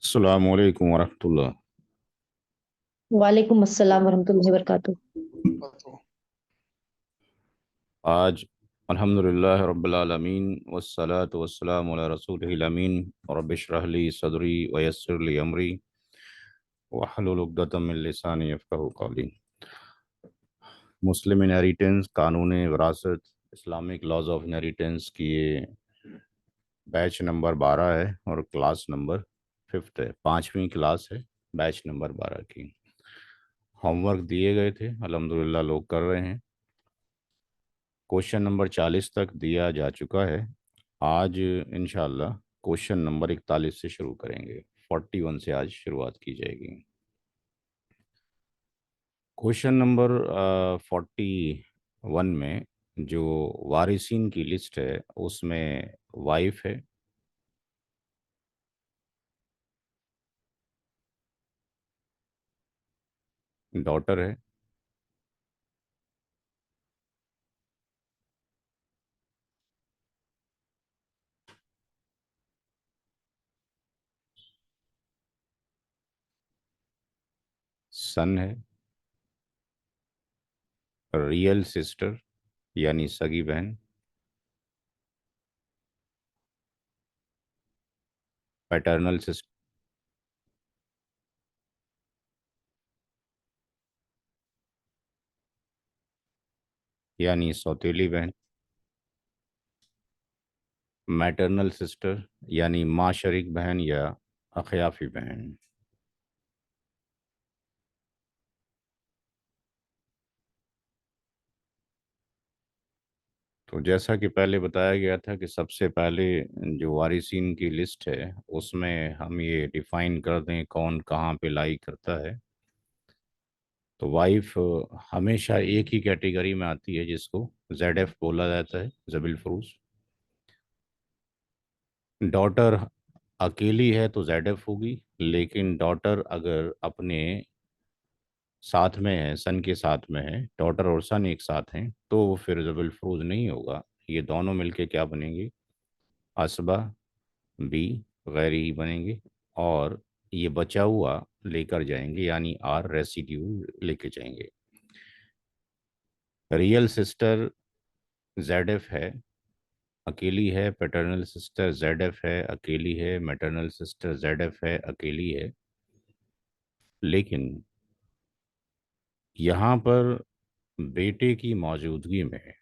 अस्सलामु अलैकुम वरहमतुल्लाह। वालेकुम अस्सलाम वरहमतुल्लाहि वबरकातुहू। आज अल्हम्दुलिल्लाह रब्बिल आलमीन वस्सलातु वस्सलामु अला रसूलिहिल अमीन रब्बि इश्रह ली सदरी व यस्सिर ली अमरी वहलुल उक़दतम मिन लिसानी यफ़क़हू क़ौली। मुस्लिम इनहेरिटेंस, कानून विरासत, इस्लामिक लॉज ऑफ इनहेरिटेंस की ये बैच नंबर 12 है और क्लास नंबर 5th है, 5वीं क्लास है बैच नंबर 12 की। होमवर्क दिए गए थे, अल्हम्दुलिल्लाह लोग कर रहे हैं। क्वेश्चन नंबर 40 तक दिया जा चुका है। आज इंशाल्लाह क्वेश्चन नंबर 41 से शुरू करेंगे। 41 से आज शुरुआत की जाएगी। क्वेश्चन नंबर 41 में जो वारिसिन की लिस्ट है उसमें वाइफ है, डॉटर है, सन है, रियल सिस्टर यानी सगी बहन, पैटर्नल सिस्टर यानी सौतेली बहन, मैटरनल सिस्टर यानी माँ शरीक बहन या अखयाफी बहन। तो जैसा कि पहले बताया गया था कि सबसे पहले जो वारिसिन की लिस्ट है उसमें हम ये डिफाइन कर दें कौन कहाँ पे लाई करता है। तो वाइफ हमेशा एक ही कैटेगरी में आती है जिसको जेड एफ बोला जाता है, जबिल फरूज। डॉटर अकेली है तो जेड एफ होगी, लेकिन डॉटर अगर अपने साथ में है, सन के साथ में है, डॉटर और सन एक साथ हैं, तो वो फिर जबिल फरूज नहीं होगा। ये दोनों मिलके क्या बनेंगे? असबा बी गैर ही बनेंगे। और ये बचा हुआ लेकर जाएंगे यानी आर रेसिड्यू लेके जाएंगे। रियल सिस्टर जेड एफ है, अकेली है। पैटर्नल सिस्टर जेड एफ है, अकेली है। मैटरनल सिस्टर जेड एफ है, अकेली है। लेकिन यहाँ पर बेटे की मौजूदगी में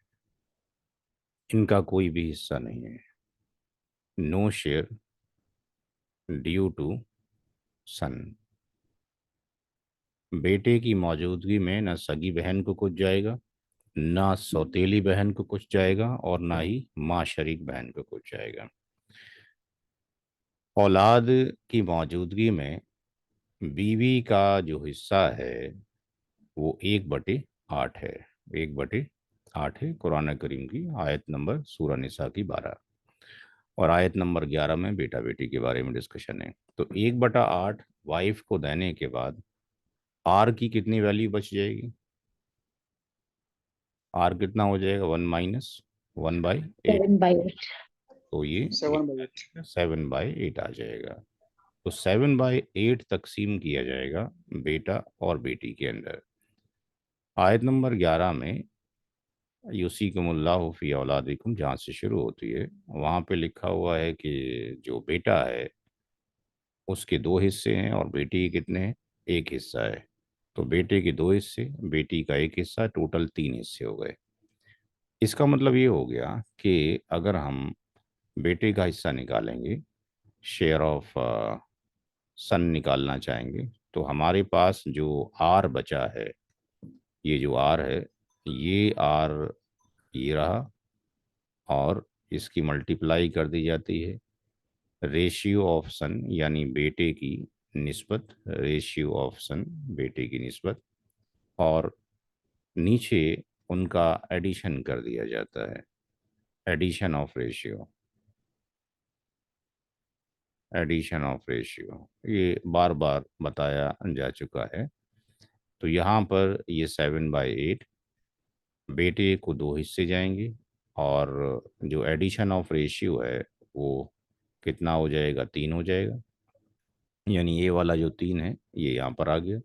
इनका कोई भी हिस्सा नहीं है। नो शेयर ड्यू टू सन। बेटे की मौजूदगी में न सगी बहन को कुछ जाएगा, ना सौतेली बहन को कुछ जाएगा, और ना ही माँ शरीक बहन को कुछ जाएगा। औलाद की मौजूदगी में बीवी का जो हिस्सा है वो 1/8 है। 1/8 है। कुरान करीम की आयत नंबर सूरह निसा की 12 और आयत नंबर 11 में बेटा बेटी के बारे में डिस्कशन है। तो 1/8 वाइफ को देने के बाद आर की कितनी वैल्यू बच जाएगी? आर कितना हो जाएगा? 1 - 1/8। 7/8। तो ये 7/8। 7/8 आ जाएगा। तो 7/8 तकसीम किया जाएगा बेटा और बेटी के अंदर। आयत नंबर 11 में यूसीकुमुल्लाहु फी औलादिकुम जहाँ से शुरू होती है, वहाँ पे लिखा हुआ है कि जो बेटा है उसके दो हिस्से हैं और बेटी के कितने हैं? एक हिस्सा है। तो बेटे के दो हिस्से, बेटी का एक हिस्सा, टोटल 3 हिस्से हो गए। इसका मतलब ये हो गया कि अगर हम बेटे का हिस्सा निकालेंगे, शेयर ऑफ सन निकालना चाहेंगे, तो हमारे पास जो आर बचा है, ये जो आर है, ये आर ये रहा, और इसकी मल्टीप्लाई कर दी जाती है रेशियो ऑफ सन यानी बेटे की निस्बत, रेशियो ऑफ सन बेटे की निस्बत, और नीचे उनका एडिशन कर दिया जाता है, addition of ratio. Addition of ratio ये बार बार बताया जा चुका है। तो यहाँ पर ये 7/8, बेटे को दो हिस्से जाएंगे, और जो एडिशन ऑफ रेशियो है वो कितना हो जाएगा? 3 हो जाएगा। यानी ये वाला जो 3 है ये यहाँ पर आ गया।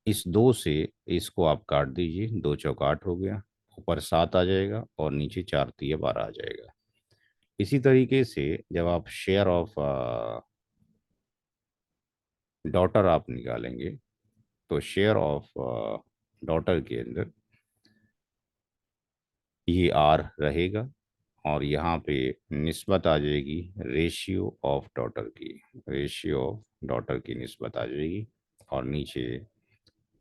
इस 2 से इसको आप काट दीजिए, 2 चौक 8 हो गया, ऊपर 7 आ जाएगा और नीचे 4 तिये 12 आ जाएगा। इसी तरीके से जब आप शेयर ऑफ डॉटर आप निकालेंगे, तो शेयर ऑफ डॉटर के अंदर ये आर रहेगा, और यहाँ पे निस्बत आ जाएगी रेशियो ऑफ डॉटर की, रेशियो ऑफ डॉटर की निस्बत आ जाएगी, और नीचे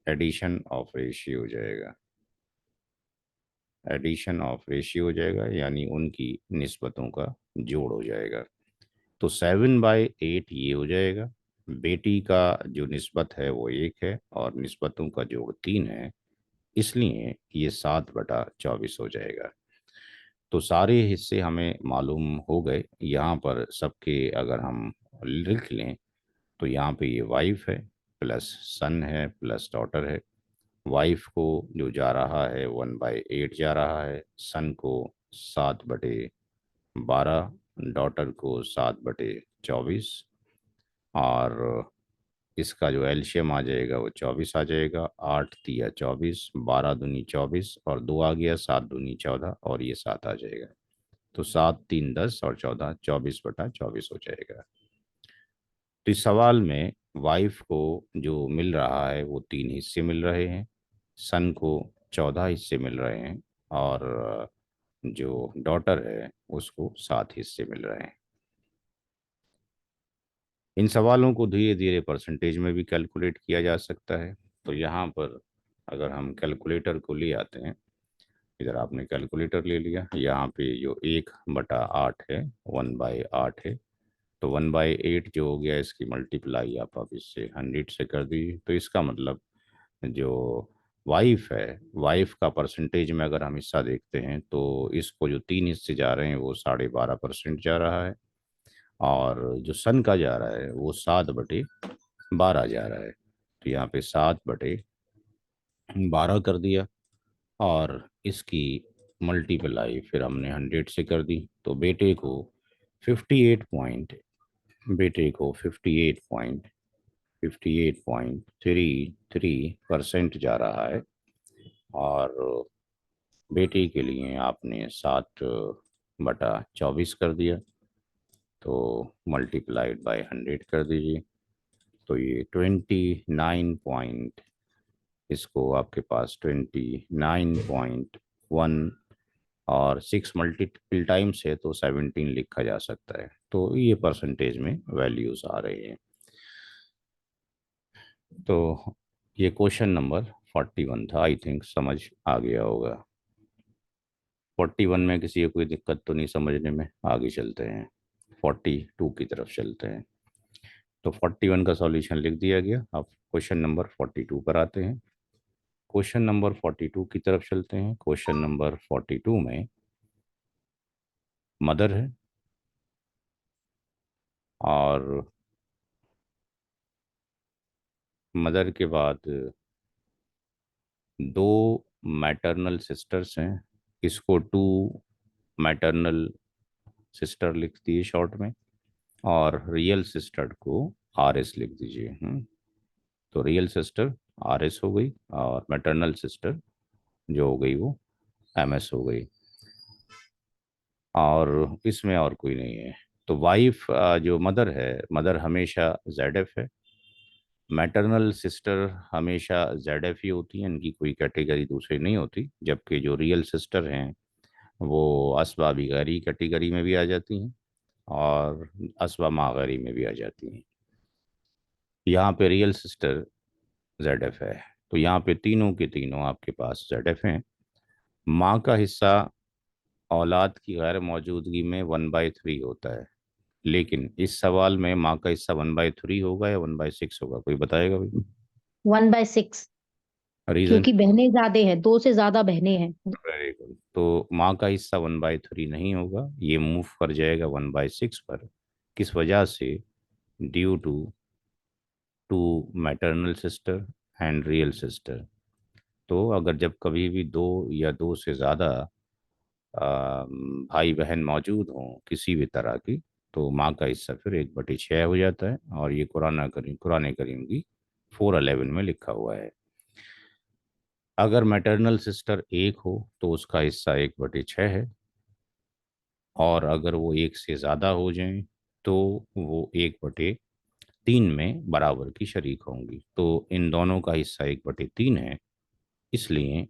एडिशन ऑफ रेशियो हो जाएगा, एडिशन ऑफ रेशियो हो जाएगा, यानी उनकी निस्बतों का जोड़ हो जाएगा। तो 7/8 ये हो जाएगा। बेटी का जो निस्बत है वो 1 है और निस्बतों का जोड़ 3 है, इसलिए ये 7/24 हो जाएगा। तो सारे हिस्से हमें मालूम हो गए। यहाँ पर सबके अगर हम लिख लें, तो यहाँ पे ये वाइफ है, प्लस सन है, प्लस डॉटर है। वाइफ को जो जा रहा है 1/8 जा रहा है, सन को 7/12, डॉटर को 7/24, और इसका जो एलशियम आ जाएगा वो 24 आ जाएगा। 8 तिया 24, 12 दूनी 24, और 2 आ गया, 7 दूनी 14, और ये 7 आ जाएगा। तो 7 3 10 और 14, 24/24 हो जाएगा। तो इस सवाल में वाइफ को जो मिल रहा है वो 3 हिस्से मिल रहे हैं, सन को 14 हिस्से मिल रहे हैं, और जो डॉटर है उसको 7 हिस्से मिल रहे हैं। इन सवालों को धीरे धीरे परसेंटेज में भी कैलकुलेट किया जा सकता है। तो यहाँ पर अगर हम कैलकुलेटर को ले आते हैं, इधर आपने कैलकुलेटर ले लिया, यहाँ पे जो 1/8 है, 1/8 है, तो 1/8 जो हो गया, इसकी मल्टीप्लाई आप अब इससे 100 से कर दीजिए। तो इसका मतलब जो वाइफ है, वाइफ का परसेंटेज में अगर हम हिस्सा देखते हैं, तो इसको जो 3 हिस्से जा रहे हैं वो 12.5% जा रहा है, और जो सन का जा रहा है वो 7/12 जा रहा है। तो यहाँ पे 7/12 कर दिया, और इसकी मल्टीप्लाई फिर हमने 100 से कर दी। तो बेटे को 58.33% जा रहा है, और बेटी के लिए आपने 7/24 कर दिया, तो मल्टीप्लाइड बाय 100 कर दीजिए। तो ये 29 पॉइंट, इसको आपके पास 29.1, और 6 मल्टीपल टाइम्स है तो 17 लिखा जा सकता है। तो ये परसेंटेज में वैल्यूज आ रही हैं। तो ये क्वेश्चन नंबर 41 था, आई थिंक समझ आ गया होगा। 41 में किसी को कोई दिक्कत तो नहीं समझने में? आगे चलते हैं, 42 की तरफ चलते हैं। तो 41 का सॉल्यूशन लिख दिया गया। अब क्वेश्चन नंबर 42 पर आते हैं। क्वेश्चन नंबर 42 की तरफ चलते हैं। क्वेश्चन नंबर 42 में मदर है, और मदर के बाद 2 मैटरनल सिस्टर्स हैं। इसको 2 मैटरनल सिस्टर लिख दिए शॉर्ट में, और रियल सिस्टर को RS लिख दीजिए। तो रियल सिस्टर RS हो गई, और मैटरनल सिस्टर जो हो गई वो MS हो गई, और इसमें और कोई नहीं है। तो वाइफ जो मदर है, मदर हमेशा ZF है। मैटरनल सिस्टर हमेशा ZF ही होती हैं, इनकी कोई कैटेगरी दूसरी नहीं होती। जबकि जो रियल सिस्टर हैं वो असबा बिगारी कैटेगरी में भी आ जाती हैं, और असबा मागारी में भी आ जाती हैं। यहाँ पे रियल सिस्टर ZF है। तो यहाँ पे तीनों के तीनों आपके पास ZF हैं। माँ का हिस्सा औलाद की गैर मौजूदगी में 1/3 होता है, लेकिन इस सवाल में माँ का हिस्सा 1/3 होगा या 1/6 होगा, कोई बताएगा भाई? 1/6। रीजन? क्योंकि बहनें ज्यादा हैं, 2 से ज्यादा बहनें हैं। Very good. तो माँ का हिस्सा 1/3 नहीं होगा, ये मूव कर जाएगा 1/6 पर। किस वजह से? Due to maternal sister and real sister. तो अगर जब कभी भी 2 या 2 से ज़्यादा भाई बहन मौजूद हों किसी भी तरह की, तो माँ का हिस्सा फिर 1/6 हो जाता है, और ये कुरान करीम की 411 में लिखा हुआ है। अगर मैटरनल सिस्टर एक हो तो उसका हिस्सा 1/6 है, और अगर वो एक से ज़्यादा हो जाएं तो वो 1/3 में बराबर की शरीक होंगी। तो इन दोनों का हिस्सा 1/3 है, इसलिए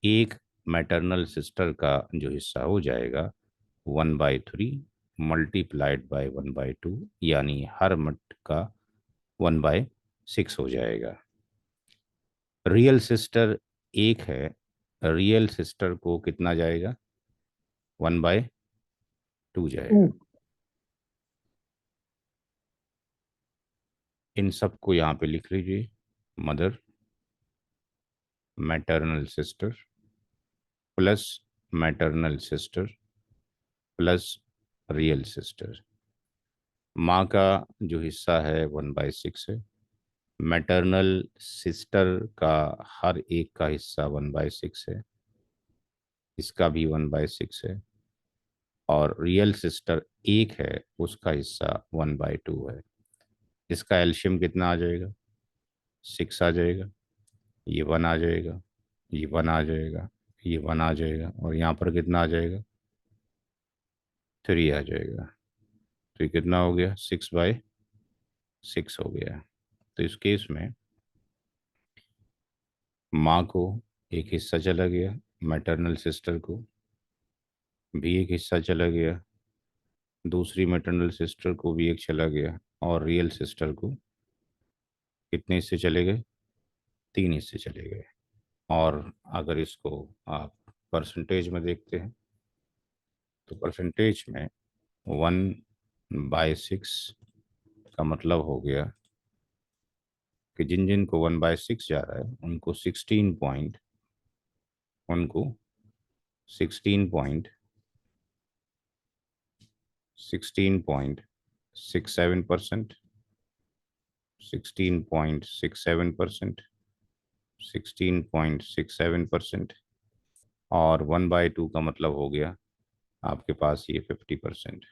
एक मैटरनल सिस्टर का जो हिस्सा हो जाएगा 1/3 मल्टीप्लाइड बाय 1/2, यानी हर मट का 1/6 हो जाएगा। रियल सिस्टर एक है, रियल सिस्टर को कितना जाएगा? 1/2 जाएगा। टू। इन सब को यहाँ पे लिख लीजिए। Mother, maternal sister plus maternal sister plus real sister. माँ का जो हिस्सा है 1/6 है, मैटरनल सिस्टर का हर एक का हिस्सा 1/6 है, इसका भी 1/6 है, और रियल सिस्टर एक है, उसका हिस्सा 1/2 है। इसका एल्शियम कितना आ जाएगा? 6 आ जाएगा। ये 1 आ जाएगा, ये 1 आ जाएगा, ये 1 आ जाएगा, और यहाँ पर कितना आ जाएगा? 3 आ जाएगा। तो ये कितना हो गया? 6/6 हो गया। तो इस केस में माँ को एक हिस्सा चला गया, मैटरनल सिस्टर को भी एक हिस्सा चला गया, दूसरी मैटरनल सिस्टर को भी एक चला गया, और रियल सिस्टर को कितने हिस्से चले गए? 3 हिस्से चले गए। और अगर इसको आप परसेंटेज में देखते हैं तो परसेंटेज में 1/6 का मतलब हो गया कि जिन जिन को 1/6 जा रहा है उनको 16.67%, 16.67%, 16.67%, और 1/2 का मतलब हो गया आपके पास ये 50%।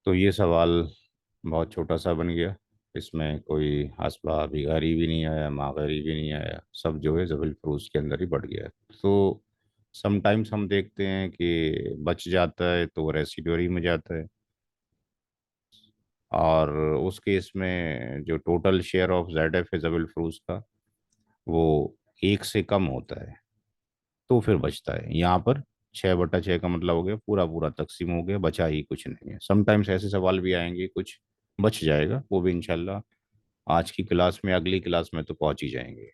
तो ये सवाल बहुत छोटा सा बन गया, इसमें कोई हसबा बिगारी भी नहीं आया, मागरी भी नहीं आया, सब जो है जबल फरूज के अंदर ही बढ़ गया। तो समटाइम्स हम देखते हैं कि बच जाता है तो रेसिड्यूरी में जाता है, और उस केस में जो total share of Z F है जबल फरूज का, वो एक से कम होता है, तो फिर बचता है। यहाँ पर 6/6 का मतलब हो गया पूरा पूरा तकसीम हो गया, बचा ही कुछ नहीं है। समटाइम्स ऐसे सवाल भी आएंगे, कुछ बच जाएगा, वो भी इंशाल्लाह आज की क्लास में, अगली क्लास में तो पहुंच ही जाएंगे।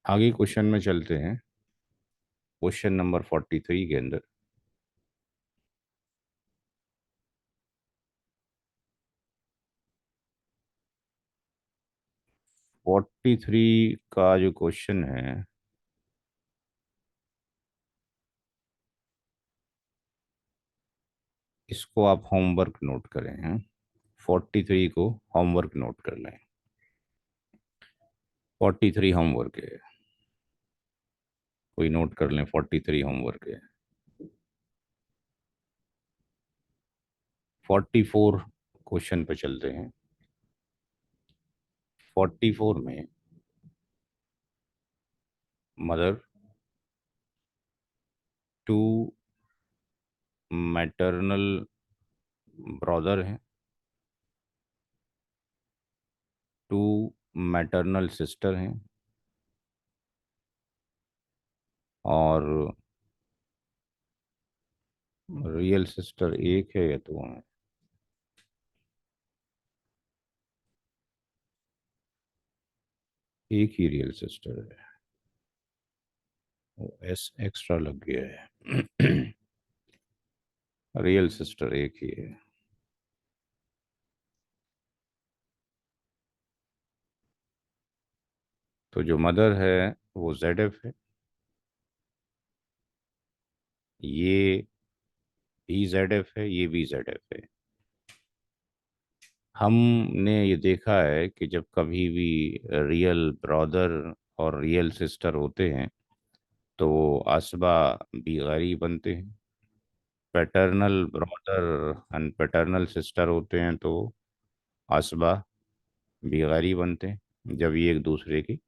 आगे क्वेश्चन में चलते हैं। क्वेश्चन नंबर 43 के अंदर 43 का जो क्वेश्चन है, इसको आप होमवर्क नोट करें हैं। 43 को होमवर्क नोट कर लें। 43 होमवर्क है, कोई नोट कर लें, 43 होमवर्क है। 44 क्वेश्चन पे चलते हैं। 44 में मदर, टू मैटरनल ब्रदर हैं, टू मैटरनल सिस्टर हैं, और रियल सिस्टर एक है या दो हैं? एक ही रियल सिस्टर है। वो एस एक्स्ट्रा लग गया है। रियल सिस्टर एक ही है। तो जो मदर है वो जेड एफ है, ये भी जेड एफ है, ये भी जेड एफ है। हमने ये देखा है कि जब कभी भी रियल ब्रदर और रियल सिस्टर होते हैं तो असबा भी गरीब बनते हैं। Paternal brother and paternal sister होते हैं तो असबा भी गरीब बनते हैं जब ये एक दूसरे के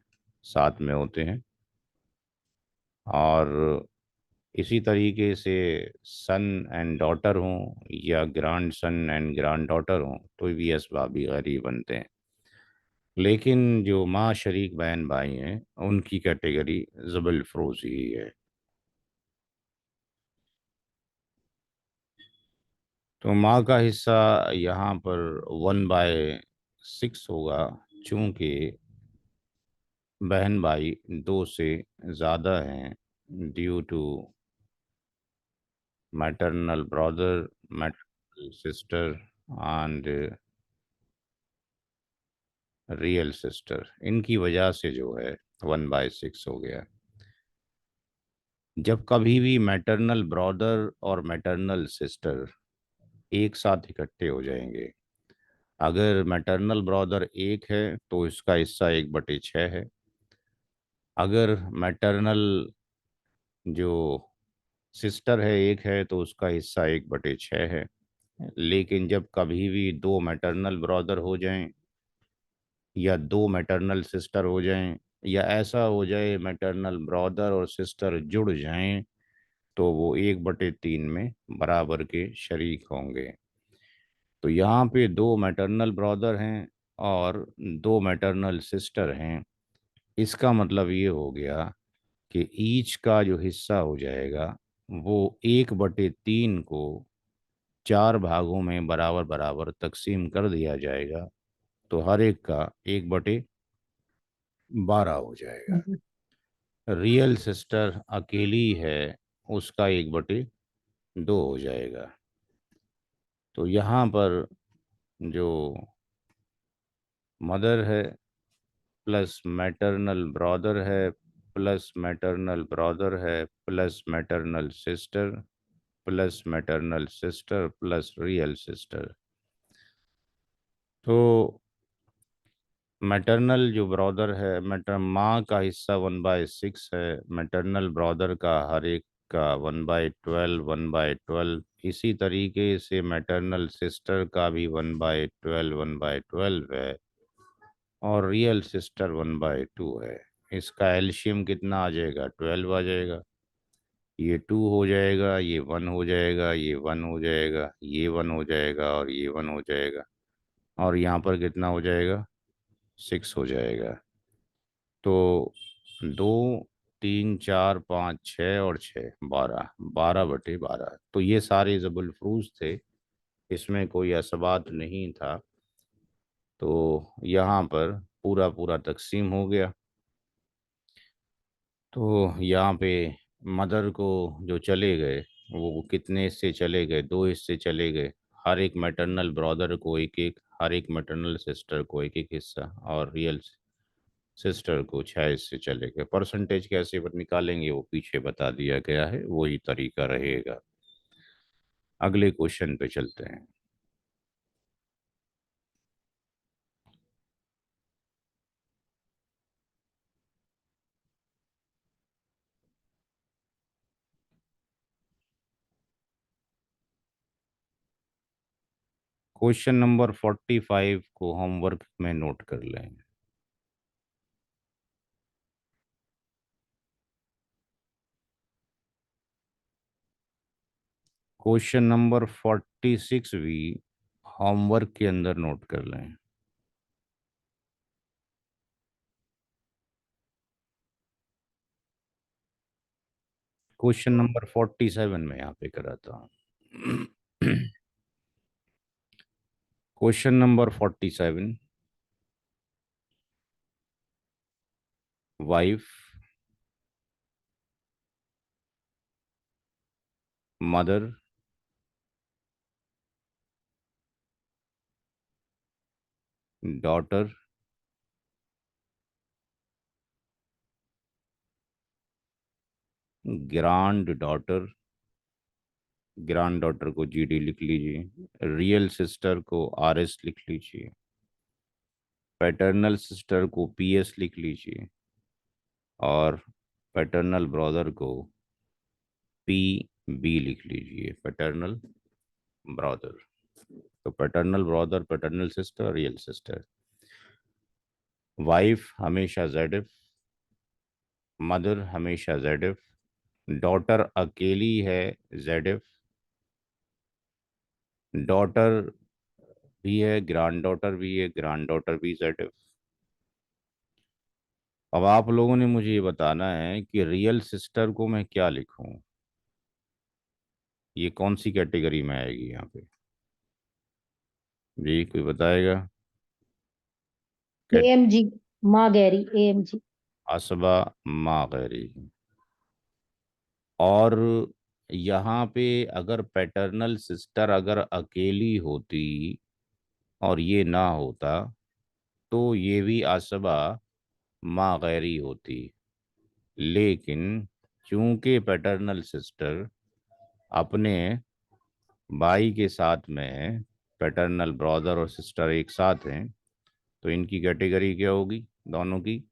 साथ में होते हैं। और इसी तरीके से सन एंड डॉटर हों या grand son and grand daughter हों तो भी असबाब भी गरीब बनते हैं। लेकिन जो माँ शरीक बहन भाई हैं उनकी कैटेगरी ज़बल फरोज़ ही है। तो माँ का हिस्सा यहाँ पर 1/6 होगा, चूँकि बहन भाई दो से ज़्यादा हैं, due to maternal brother, maternal sister and real sister, इनकी वजह से जो है 1/6 हो गया। जब कभी भी मैटरनल ब्रदर और मैटरनल सिस्टर एक साथ इकट्ठे हो जाएंगे, अगर मैटरनल ब्रदर एक है तो इसका हिस्सा 1/6 है। अगर मैटरनल जो सिस्टर है एक है तो उसका हिस्सा 1/6 है। लेकिन जब कभी भी दो मैटरनल ब्रदर हो जाएं या दो मैटरनल सिस्टर हो जाएं या ऐसा हो जाए मैटरनल ब्रदर और सिस्टर जुड़ जाएं तो वो 1/3 में बराबर के शरीक होंगे। तो यहाँ पे दो मैटरनल ब्रदर हैं और दो मैटरनल सिस्टर हैं। इसका मतलब ये हो गया कि ईच का जो हिस्सा हो जाएगा वो 1/3 को चार भागों में बराबर बराबर तकसीम कर दिया जाएगा, तो हर एक का 1/12 हो जाएगा। रियल सिस्टर अकेली है, उसका 1/2 हो जाएगा। तो यहाँ पर जो मदर है प्लस मैटरनल ब्रदर है प्लस मैटरनल ब्रदर है plus maternal sister plus maternal sister plus real sister. तो मैटरनल जो ब्रदर है, मैटर माँ का हिस्सा 1/6 है, मैटरनल ब्रदर का हर एक का 1/12 1/12। इसी तरीके से मैटरनल सिस्टर का भी 1/12 1/12 है और रियल सिस्टर 1/2 है। इसका एल्शियम कितना आ जाएगा? 12 आ जाएगा। ये 2 हो जाएगा, ये 1 हो जाएगा, ये 1 हो जाएगा, ये 1 हो जाएगा और ये 1 हो जाएगा। और यहाँ पर कितना हो जाएगा? 6 हो जाएगा। तो 2 3 4 5 6 और 6 12, 12/12। तो ये सारे ज़बुल फ्रूज थे, इसमें कोई असबात नहीं था। तो यहाँ पर पूरा पूरा तकसीम हो गया। तो यहाँ पे मदर को जो चले गए वो कितने हिस्से चले गए? दो हिस्से चले गए। हर एक मैटरनल ब्रदर को एक एक, हर एक मैटरनल सिस्टर को एक एक हिस्सा और रियल सिस्टर को 6 हिस्से चले गए। परसेंटेज कैसे निकालेंगे वो पीछे बता दिया गया है, वही तरीका रहेगा। अगले क्वेश्चन पे चलते हैं। क्वेश्चन नंबर 45 को होमवर्क में नोट कर लें। क्वेश्चन नंबर 46 भी होमवर्क के अंदर नोट कर लें। क्वेश्चन नंबर 47 में यहाँ पे करा था। Question number 47। Wife, mother, daughter, grand daughter, grand daughter को जीडी लिख लीजिए, रियल सिस्टर को आरएस लिख लीजिए, पैटर्नल सिस्टर को पीएस लिख लीजिए और पैटर्नल ब्रदर को पी बी लिख लीजिए, पैटर्नल ब्रदर। तो paternal brother, paternal sister, real sister. Wife हमेशा जेड एफ, मदर हमेशा जेड एफ, डॉटर अकेली है जेड एफ, डॉटर भी है, ग्रैंड डॉटर भी है, ग्रैंड डॉटर भी जेड एफ। अब आप लोगों ने मुझे ये बताना है कि रियल सिस्टर को मैं क्या लिखूं, ये कौन सी कैटेगरी में आएगी यहाँ पे? जी कोई बताएगा? कैट AMG, माँ गैरी, AMG। असबा मागरी। और यहाँ पे अगर पैटर्नल सिस्टर अगर अकेली होती और ये ना होता, तो ये भी असबा मागरी होती। लेकिन चूंकि पैटर्नल सिस्टर अपने भाई के साथ में है, पैटर्नल ब्रदर और सिस्टर एक साथ हैं, तो इनकी कैटेगरी क्या होगी दोनों की?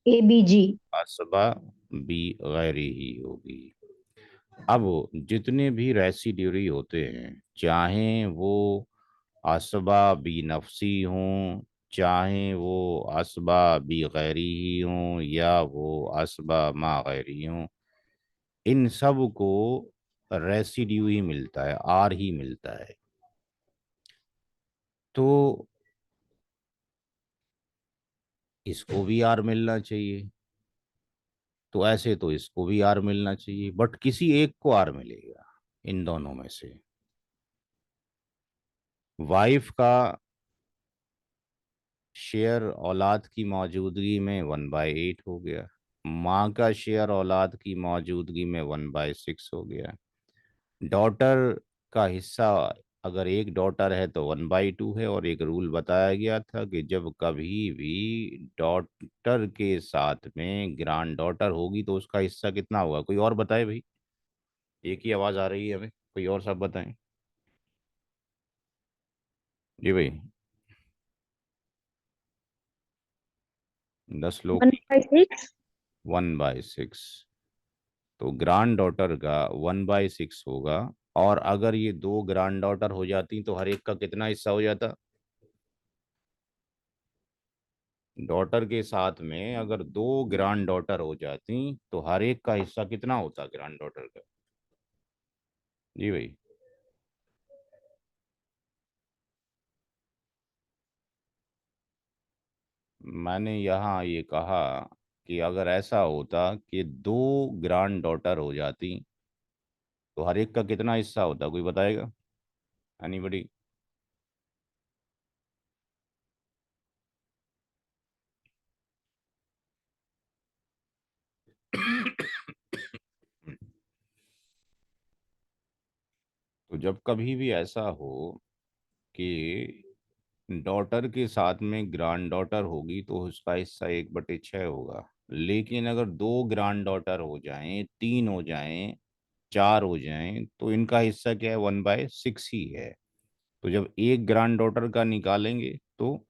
ABG। असबा बी गैरी ही होगी। अब जितने भी रेसिड्यूरी होते हैं, चाहे वो असबा बी नफसी हों, चाहे वो असबा बी गैरी ही हों, या वो असबा मा गैरी हों, इन सब को रेसिड्यू ही मिलता है, आर ही मिलता है। तो इसको भी आर मिलना चाहिए, तो ऐसे तो इसको भी आर मिलना चाहिए, बट किसी एक को आर मिलेगा इन दोनों में से। वाइफ का शेयर औलाद की मौजूदगी में 1/8 हो गया, माँ का शेयर औलाद की मौजूदगी में 1/6 हो गया, डॉटर का हिस्सा अगर एक डॉटर है तो 1/2 है। और एक रूल बताया गया था कि जब कभी भी डॉटर के साथ में ग्रैंड डॉटर होगी तो उसका हिस्सा कितना होगा? कोई और बताए भाई, एक ही आवाज आ रही है हमें, कोई और सब बताएं। जी भाई, 10 लोग वन की बाई सिक्स 1/6, तो ग्रैंड डॉटर का 1/6 होगा। और अगर ये दो ग्रैंड डॉटर हो जाती तो हर एक का कितना हिस्सा हो जाता? डॉटर के साथ में अगर दो ग्रैंड डॉटर हो जाती तो हर एक का हिस्सा कितना होता ग्रैंड डॉटर का? जी भाई, मैंने यहाँ ये कहा कि अगर ऐसा होता कि दो ग्रैंड डॉटर हो जाती तो हर एक का कितना हिस्सा होता, कोई बताएगा? एनीबडी? तो जब कभी भी ऐसा हो कि डॉटर के साथ में ग्रैंड डॉटर होगी तो उसका हिस्सा 1/6 होगा। लेकिन अगर दो ग्रैंड डॉटर हो जाएं, तीन हो जाएं, चार हो जाएं, तो इनका हिस्सा क्या है? 1/6 ही है। तो जब एक ग्रैंड डॉटर का निकालेंगे तो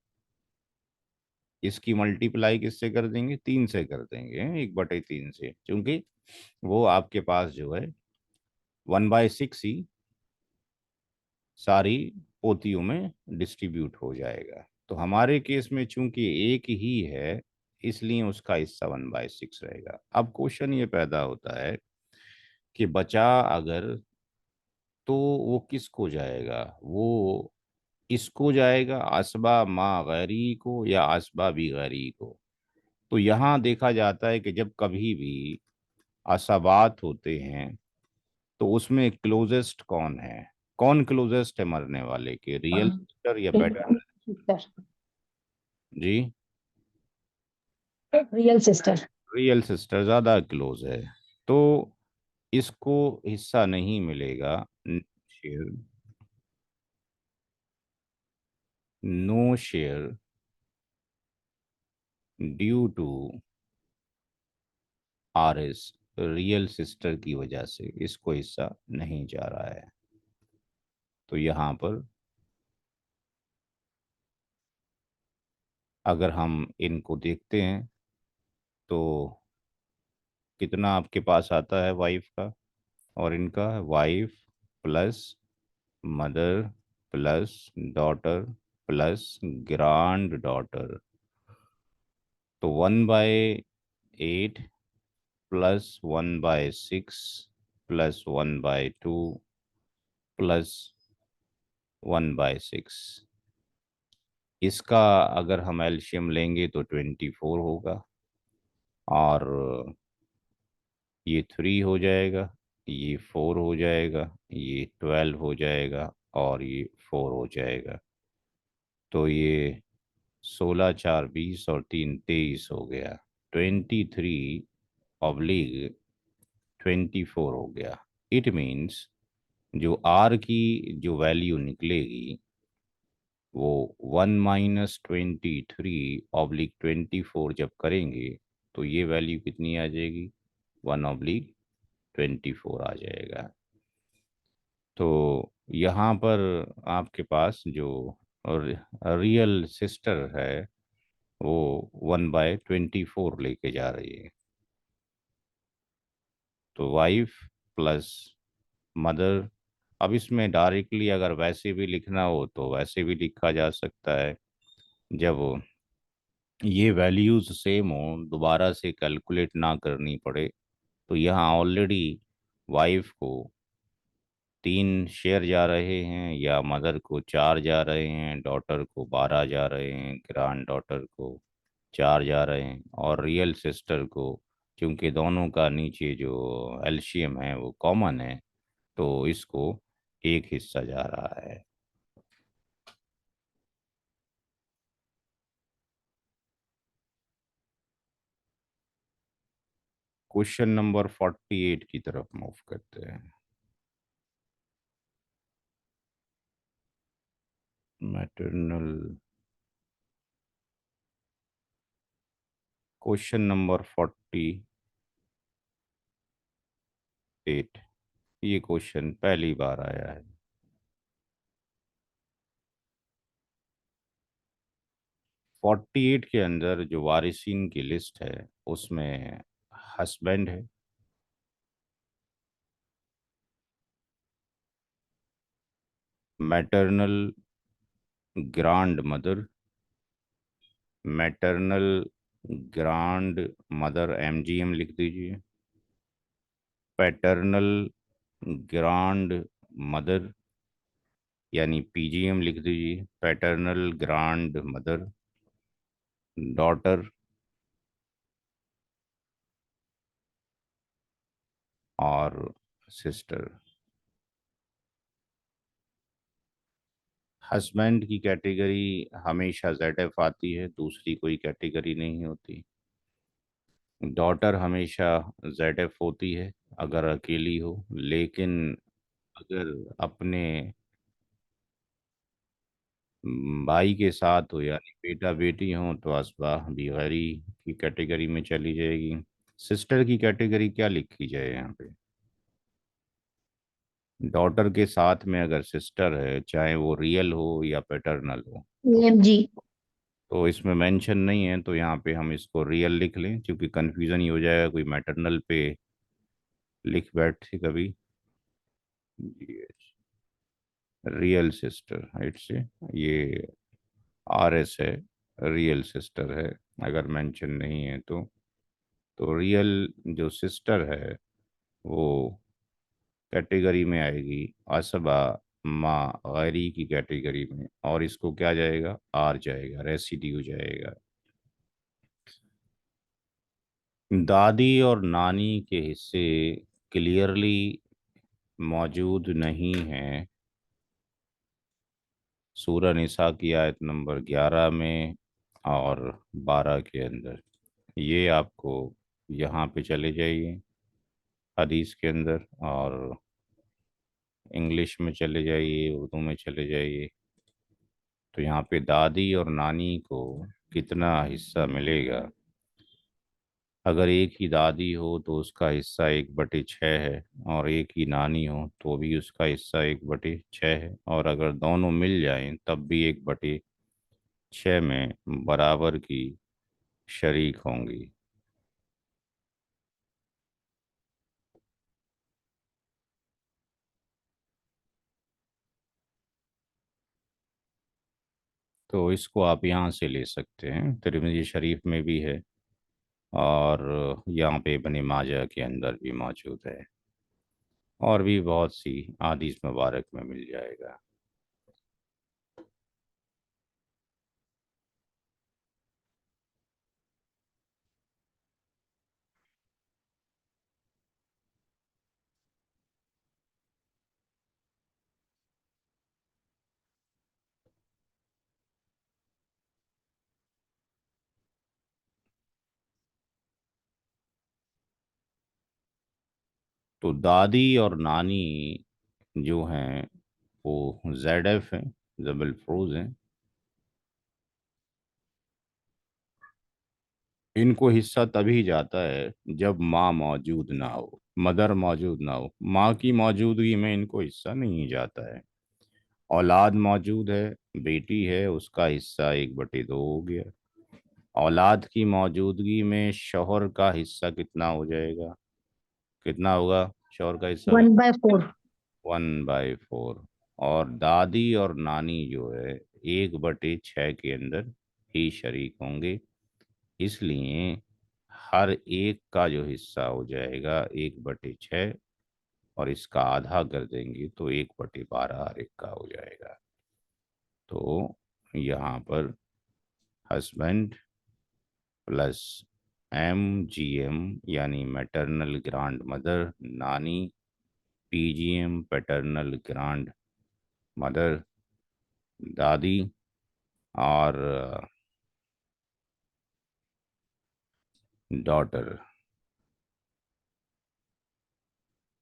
इसकी मल्टीप्लाई किससे कर देंगे? 3 से कर देंगे, 1/3 से, क्योंकि वो आपके पास जो है 1/6 ही सारी पोतियों में डिस्ट्रीब्यूट हो जाएगा। तो हमारे केस में चूंकि एक ही है, इसलिए उसका हिस्सा 1/6 रहेगा। अब क्वेश्चन ये पैदा होता है कि बचा अगर, तो वो किसको जाएगा? वो इसको जाएगा, असबा मा गैरी को, या असबा भी गैरी को? तो यहाँ देखा जाता है कि जब कभी भी असबात होते हैं तो उसमें क्लोजेस्ट कौन है? कौन क्लोजेस्ट है मरने वाले के, रियल सिस्टर या पैटर्नल? सिस्टर। जी, रियल सिस्टर। रियल सिस्टर ज्यादा क्लोज है, तो इसको हिस्सा नहीं मिलेगा। Share, no share due to RS, real sister की वजह से इसको हिस्सा नहीं जा रहा है। तो यहाँ पर अगर हम इनको देखते हैं तो कितना आपके पास आता है वाइफ का और इनका? Wife plus mother plus daughter plus grand daughter. तो 1/8 प्लस 1/6 प्लस 1/2 प्लस 1/6। इसका अगर हम एलसीएम लेंगे तो 24 होगा, और ये 3 हो जाएगा, ये 4 हो जाएगा, ये 12 हो जाएगा, और ये 4 हो जाएगा। तो ये 16 4 20 और 3 23 हो गया। 23/24 हो गया। इट मीन्स जो आर की जो वैल्यू निकलेगी वो 1 - 23/24 जब करेंगे तो ये वैल्यू कितनी आ जाएगी? 1/24 आ जाएगा। तो यहाँ पर आपके पास जो रियल सिस्टर है वो 1/24 लेके जा रही है। तो वाइफ प्लस मदर। अब इसमें डायरेक्टली अगर वैसे भी लिखना हो तो वैसे भी लिखा जा सकता है। जब ये वैल्यूज सेम हो, दोबारा से कैलकुलेट ना करनी पड़े, तो यहाँ ऑलरेडी वाइफ को 3 शेयर जा रहे हैं, या मदर को 4 जा रहे हैं, डॉटर को 12 जा रहे हैं, ग्रैंड डॉटर को 4 जा रहे हैं, और रियल सिस्टर को, क्योंकि दोनों का नीचे जो एलसीएम है वो कॉमन है, तो इसको एक हिस्सा जा रहा है। क्वेश्चन नंबर 48 की तरफ मूव करते हैं। मैटरनल। Question number 48। ये क्वेश्चन पहली बार आया है। 48 के अंदर जो वारिसिन की लिस्ट है उसमें हस्बैंड है, maternal grand mother, maternal grand mother MGM लिख दीजिए, पैटर्नल ग्रांड मदर यानी पीजीएम लिख दीजिए, पैटर्नल ग्रांड मदर, डॉटर और सिस्टर। हस्बैंड की कैटेगरी हमेशा ZF आती है, दूसरी कोई कैटेगरी नहीं होती। डॉटर हमेशा ZF होती है अगर अकेली हो, लेकिन अगर अपने भाई के साथ हो यानी बेटा बेटी हो तो असबाह भी गैरी की कैटेगरी में चली जाएगी। सिस्टर की कैटेगरी क्या लिखी जाए यहाँ पे? डॉटर के साथ में अगर सिस्टर है, चाहे वो रियल हो या पैटर्नल हो, AMG। तो इसमें मेंशन नहीं है, तो यहाँ पे हम इसको रियल लिख लें, क्योंकि कंफ्यूजन ही हो जाएगा कोई मैटरनल पे लिख बैठे कभी। रियल सिस्टर हाइट से ये RS है, रियल सिस्टर है अगर मेंशन नहीं है तो रियल जो सिस्टर है वो कैटेगरी में आएगी असबा माँ गैरी की कैटेगरी में, और इसको क्या जाएगा? आर जाएगा, रेसिड्यू जाएगा। दादी और नानी के हिस्से क्लियरली मौजूद नहीं हैं सूरह निसा की आयत नंबर 11 में और 12 के अंदर। ये आपको यहाँ पे चले जाइए हदीस के अंदर, और इंग्लिश में चले जाइए, उर्दू में चले जाइए, तो यहाँ पे दादी और नानी को कितना हिस्सा मिलेगा। अगर एक ही दादी हो तो उसका हिस्सा 1/6 है, और एक ही नानी हो तो भी उसका हिस्सा 1/6 है, और अगर दोनों मिल जाएं तब भी 1/6 में बराबर की शरीक होंगी। तो इसको आप यहाँ से ले सकते हैं, तिरमिज़ी शरीफ में भी है और यहाँ पे इब्न माजा के अंदर भी मौजूद है, और भी बहुत सी हदीस मुबारक में मिल जाएगा। तो दादी और नानी जो हैं वो ZF हैं, जबल फरोज हैं। इनको हिस्सा तभी जाता है जब माँ मौजूद ना हो, मदर मौजूद ना हो। माँ की मौजूदगी में इनको हिस्सा नहीं जाता है। औलाद मौजूद है, बेटी है, उसका हिस्सा 1/2 हो गया। औलाद की मौजूदगी में शौहर का हिस्सा कितना हो जाएगा, कितना होगा शौहर का हिस्सा? 1/4। 1/4। और दादी और नानी जो है 1/6 के अंदर ही शरीक होंगे। इसलिए हर एक का जो हिस्सा हो जाएगा 1/6, और इसका आधा कर देंगे तो 1/12 हर एक का हो जाएगा। तो यहाँ पर हस्बैंड प्लस MGM यानी मैटरनल ग्रांड मदर, नानी PGM पैटर्नल ग्रांड मदर, दादी, और डॉटर,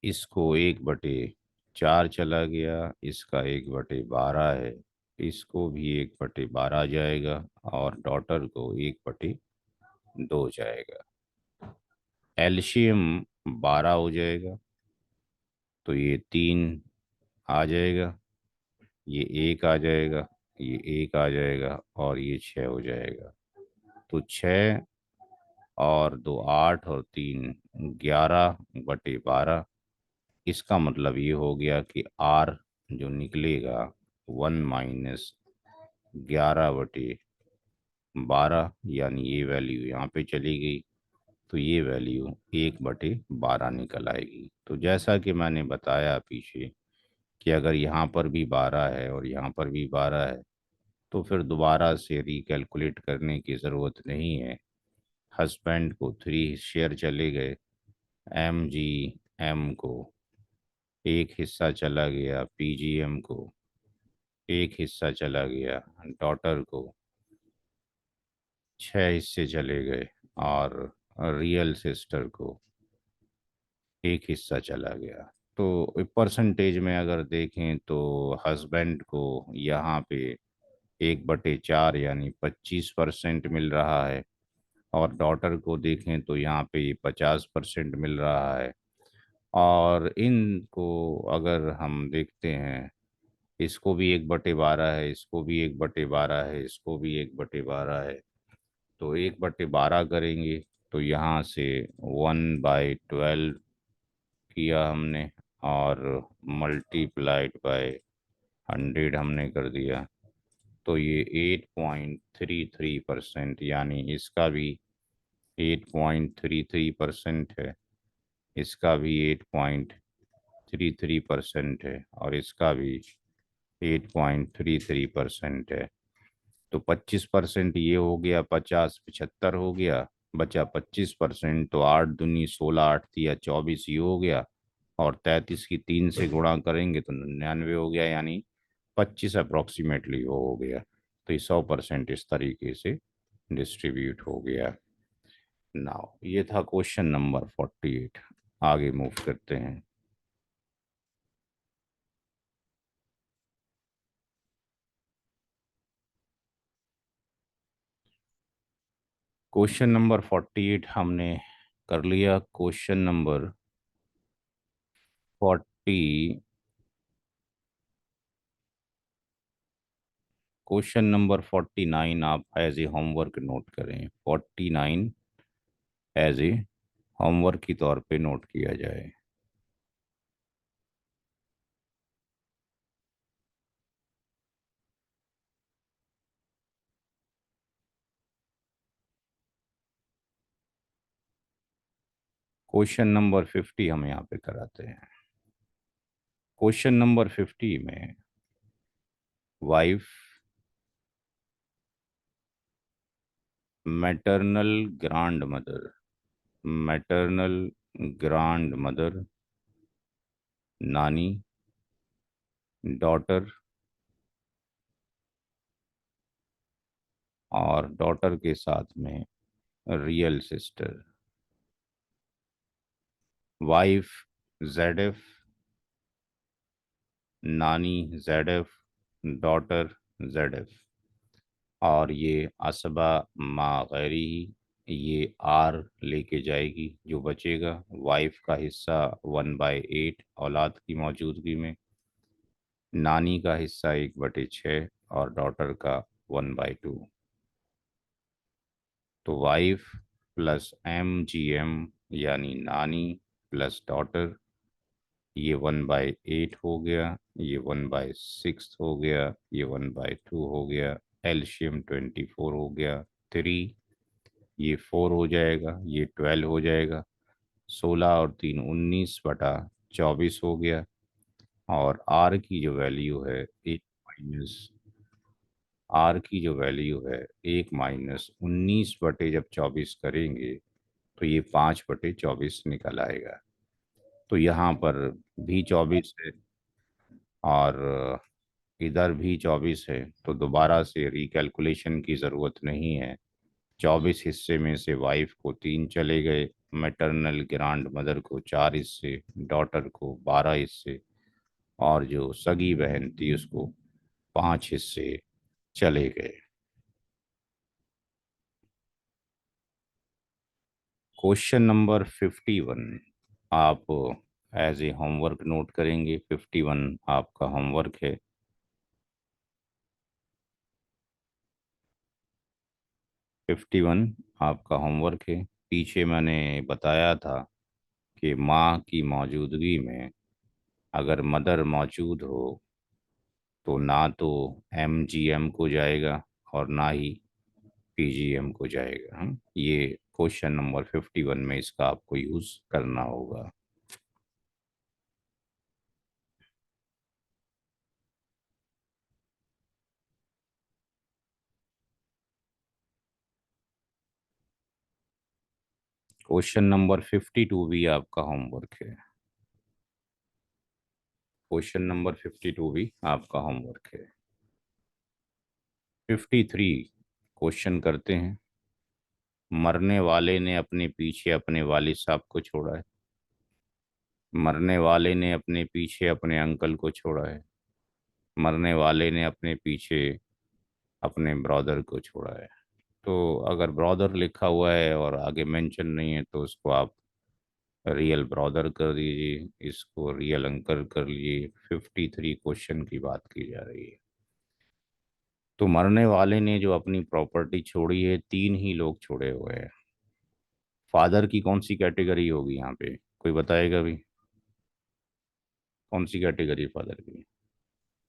इसको 1/4 चला गया, इसका 1/12 है, इसको भी 1/12 जाएगा, और डॉटर को 1/2 जाएगा। एलसीएम 12 हो जाएगा, तो ये 3 आ जाएगा, ये 1 आ जाएगा, ये 1 आ जाएगा, और ये 6 हो जाएगा। तो 6 और 2 8 और 3 11/12। इसका मतलब ये हो गया कि R जो निकलेगा 1 - 11/12, यानी ये वैल्यू यहाँ पे चली गई, तो ये वैल्यू 1/12 निकल आएगी। तो जैसा कि मैंने बताया पीछे कि अगर यहाँ पर भी 12 है और यहाँ पर भी 12 है, तो फिर दोबारा से रिकैलकुलेट करने की ज़रूरत नहीं है। हस्बैंड को 3 शेयर चले गए, MGM को एक हिस्सा चला गया, PGM को एक हिस्सा चला गया, डॉटर को 6 हिस्से चले गए, और रियल सिस्टर को एक हिस्सा चला गया। तो परसेंटेज में अगर देखें तो हस्बैंड को यहाँ पे 1/4 यानी 25% मिल रहा है, और डॉटर को देखें तो यहाँ पे 50% मिल रहा है। और इनको अगर हम देखते हैं, इसको भी 1/12 है, इसको भी 1/12 है, इसको भी 1/12 है, तो 1/12 करेंगे तो यहाँ से 1/12 किया हमने, और × 100 हमने कर दिया, तो ये 8.33%, यानी इसका भी 8.33% है, इसका भी 8.33% है, और इसका भी 8.33% है। तो 25% ये हो गया, 50 75 हो गया, बचा 25%। तो 8 दूनी 16, 8 तिया 24 ये हो गया, और 33 की 3 से गुणा करेंगे तो 99 हो गया, यानी 25 अप्रोक्सीमेटली वो हो गया। तो ये 100% इस तरीके से डिस्ट्रीब्यूट हो गया। नाउ ये था क्वेश्चन नंबर 48। आगे मूव करते हैं। क्वेश्चन नंबर 48 हमने कर लिया। फोर्टी क्वेश्चन नंबर 49 आप एज ए होमवर्क नोट करें। 49 एज ए होमवर्क के तौर पे नोट किया जाए। क्वेश्चन नंबर 50 हम यहाँ पे कराते हैं। क्वेश्चन नंबर 50 में wife, maternal grand mother, maternal grand mother, नानी, डॉटर और डॉटर के साथ में real sister. Wife Z F, नानी Z F, daughter Z F. और ये असबा माँ गैरी ही, ये आर लेके जाएगी जो बचेगा। वाइफ का हिस्सा 1/8 औलाद की मौजूदगी में, नानी का हिस्सा 1/6 और डॉटर का 1/2। तो वाइफ प्लस MGM यानी नानी प्लस डॉटर, ये 1/8 हो गया, ये 1/6 हो गया, ये 1/2 हो गया। एलशियम 24 हो गया। 3, ये 4 हो जाएगा, ये 12 हो जाएगा। 16 और 3 19/24 हो गया। और आर की जो वैल्यू है एक माइनस आर की जो वैल्यू है 1 - 19/जब 24 करेंगे तो ये 5/24 निकल आएगा। तो यहाँ पर भी 24 है और इधर भी 24 है, तो दोबारा से रिकैलकुलेशन की ज़रूरत नहीं है। 24 हिस्से में से वाइफ को 3 चले गए, मैटरनल ग्रांड मदर को 4 हिस्से, डॉटर को 12 हिस्से और जो सगी बहन थी उसको 5 हिस्से चले गए। क्वेश्चन नंबर 51 आप एज ए होमवर्क नोट करेंगे। 51 आपका होमवर्क है। 51 आपका होमवर्क है। पीछे मैंने बताया था कि माँ की मौजूदगी में अगर मदर मौजूद हो तो ना तो MGM को जाएगा और ना ही PGM को जाएगा। ये क्वेश्चन नंबर 51 में इसका आपको यूज करना होगा। क्वेश्चन नंबर 52 भी आपका होमवर्क है। क्वेश्चन नंबर 52 भी आपका होमवर्क है। 53 क्वेश्चन करते हैं। मरने वाले ने अपने पीछे अपने वालिद साहब को छोड़ा है। मरने वाले ने अपने पीछे अपने अंकल को छोड़ा है। मरने वाले ने अपने पीछे अपने ब्रदर को छोड़ा है। तो अगर ब्रदर लिखा हुआ है और आगे मेंशन नहीं है तो उसको आप रियल ब्रदर कर दीजिए, इसको रियल अंकल कर लीजिए। 53 क्वेश्चन की बात की जा रही है। तो मरने वाले ने जो अपनी प्रॉपर्टी छोड़ी है, 3 ही लोग छोड़े हुए हैं। फादर की कौन सी कैटेगरी होगी यहाँ पे, कोई बताएगा भी? कौन सी कैटेगरी फादर की?